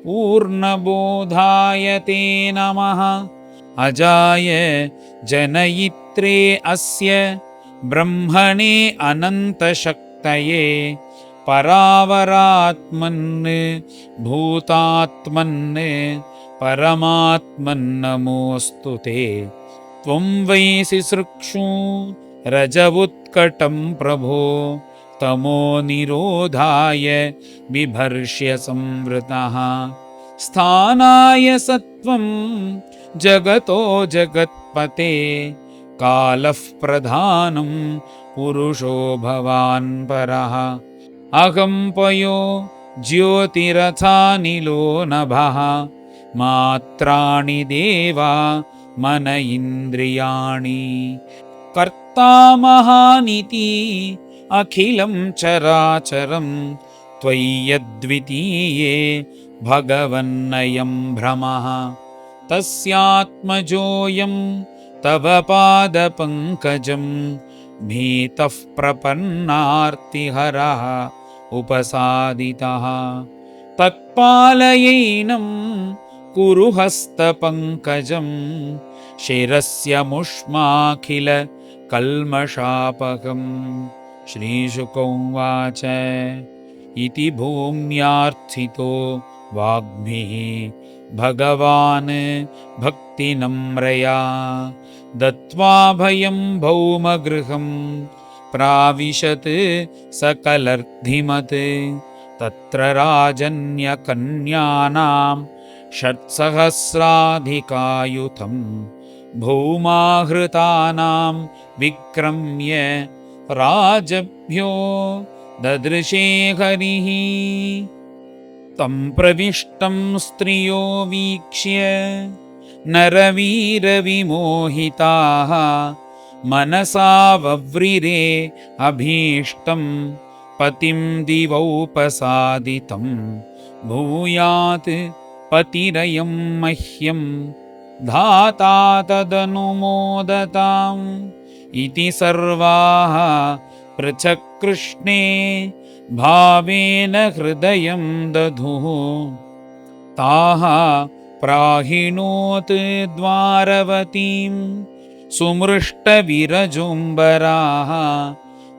पूर्णबोधाय ते नमः अजाय जनयित्रे अस्य ब्रह्मणे अनन्तशक्तये परावरात्मन् भूतात्मन् परमात्मन्नमोऽस्तु ते त्वं वै सिसृक्षु रजवुत्कटं प्रभो तमो निरोधाय बिभर्ष्य संवृतः स्थानाय सत्वं जगतो जगत्पते कालः प्रधानं पुरुषो भवान् परः अहं पयो ज्योतिरथानिलो नभः मात्राणि देवा मन इन्द्रियाणि कर्ता महानिति अखिलं चराचरं त्वय्यद्वितीये भगवन्नयं भ्रमः तस्यात्मजोऽयं तव पादपङ्कजं भीतः प्रपन्नार्तिहरः उपसादितः तत्पालयैनं कुरु हस्तपङ्कजं शिरस्य मुष्माखिल कल्मषापकम् श्रीशुक उवाच इति भूम्यार्थितो वाग्भिः भगवान् भक्तिनम्रया दत्त्वा भयं भौमगृहं प्राविशत् सकलर्धिमत् तत्र राजन्यकन्यानां षट्सहस्राधिकायुतं भूमाहृतानां विक्रम्य राजभ्यो ददृशे हरिः तं प्रविष्टं स्त्रियो वीक्ष्य नरवीरविमोहिताः मनसा वव्रिरे अभीष्टं पतिं दिवौपसादितं भूयात् पतिरयं मह्यं धाता तदनुमोदताम् इति सर्वाः पृथक् कृष्णे भावेन हृदयं दधुः ताः प्राहिणोत् द्वारवतीं सुमृष्टविरजुम्बराः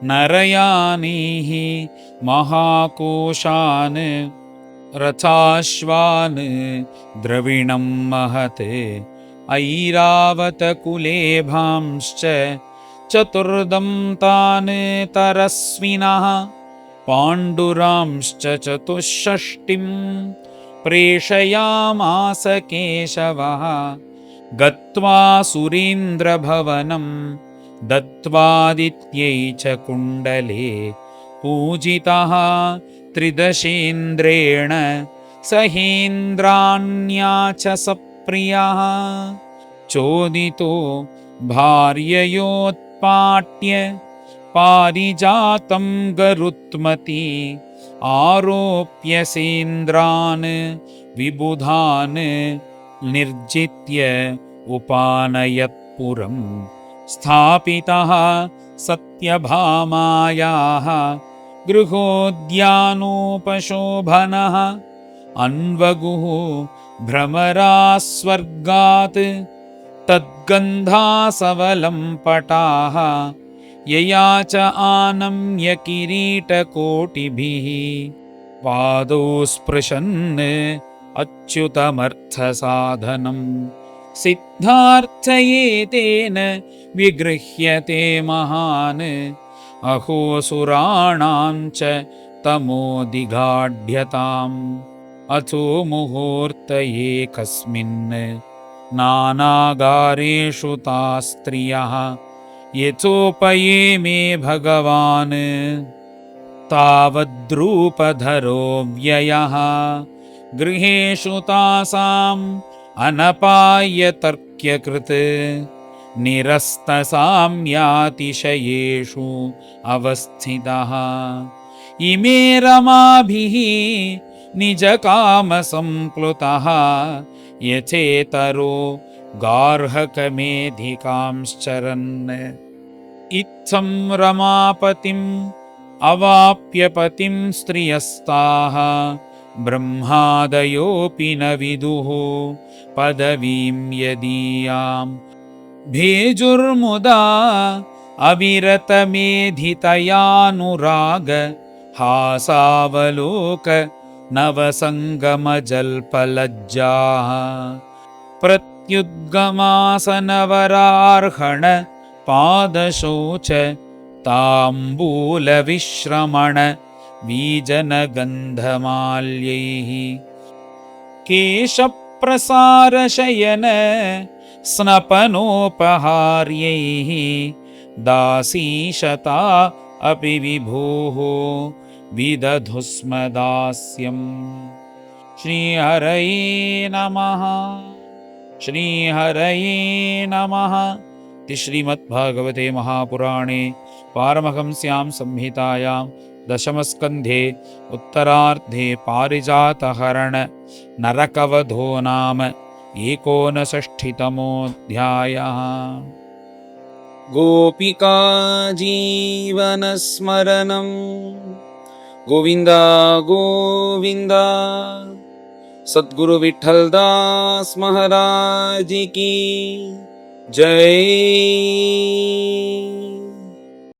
नरयानीः महाकोशान् रथाश्वान् द्रविणं महत् ऐरावतकुलेभांश्च चतुर्दं तान् तरस्विनः पाण्डुरांश्च चतुष्षष्टिं प्रेषयामास केशवः गत्वा सुरेन्द्रभवनं दत्त्वादित्यै च कुण्डले पूजितः त्रिदशेन्द्रेण सहेन्द्राण्या च सप्रियः चोदितो भार्ययोत्पाट्य पारिजातं गरुत्मती आरोप्य सेन्द्रान् विबुधान् निर्जित्य उपानयत्पुरम् स्थापितः सत्यभामायाः गृहोद्यानोपशोभनः अन्वगुः भ्रमरास्वर्गात् तद्गन्धासवलं पटाः यया च आनम्य किरीटकोटिभिः पादौ स्पृशन् अच्युतमर्थसाधनं सिद्धार्थये तेन विगृह्यते महान् अहो सुराणां च तमोदिगाढ्यताम् अथो मुहूर्तये कस्मिन् नानागारेषु ताः स्त्रियः यथोपये मे भगवान् तावद्रूपधरो व्ययः गृहेषु तासाम् अनपायतर्क्यकृत् निरस्तसाम्यातिशयेषु अवस्थितः इमे रमाभिः निजकामसम्प्लुतः यथेतरो गार्हकमेधिकांश्चरन् इत्थं रमापतिम् अवाप्य पतिं स्त्रियस्ताः ब्रह्मादयोऽपि न विदुः पदवीं यदीयाम् भेजुर्मुदा अविरतमेधितयानुराग हासावलोक नवसङ्गमजल्पलज्जाः प्रत्युद्गमासनवरार्हण पादशोच ताम्बूलविश्रमण वीजनगन्धमाल्यैः केशप्रसारशयन स्नपनोपहार्यैः दासीशता अपि विभोः विदधुस्म दास्यम्। श्रीहरये नमः। श्रीहरये नमः। श्रीमद्भागवते महापुराणे पारमहंस्यां संहितायां दशमस्कन्धे उत्तरार्धे पारिजातहरण नरकवधो नाम 59तमोऽध्यायः। गोपिका जीवनस्मरणं गोविन्द गोविन्द। सद्गुरु विठ्ठलदास महाराज की जय।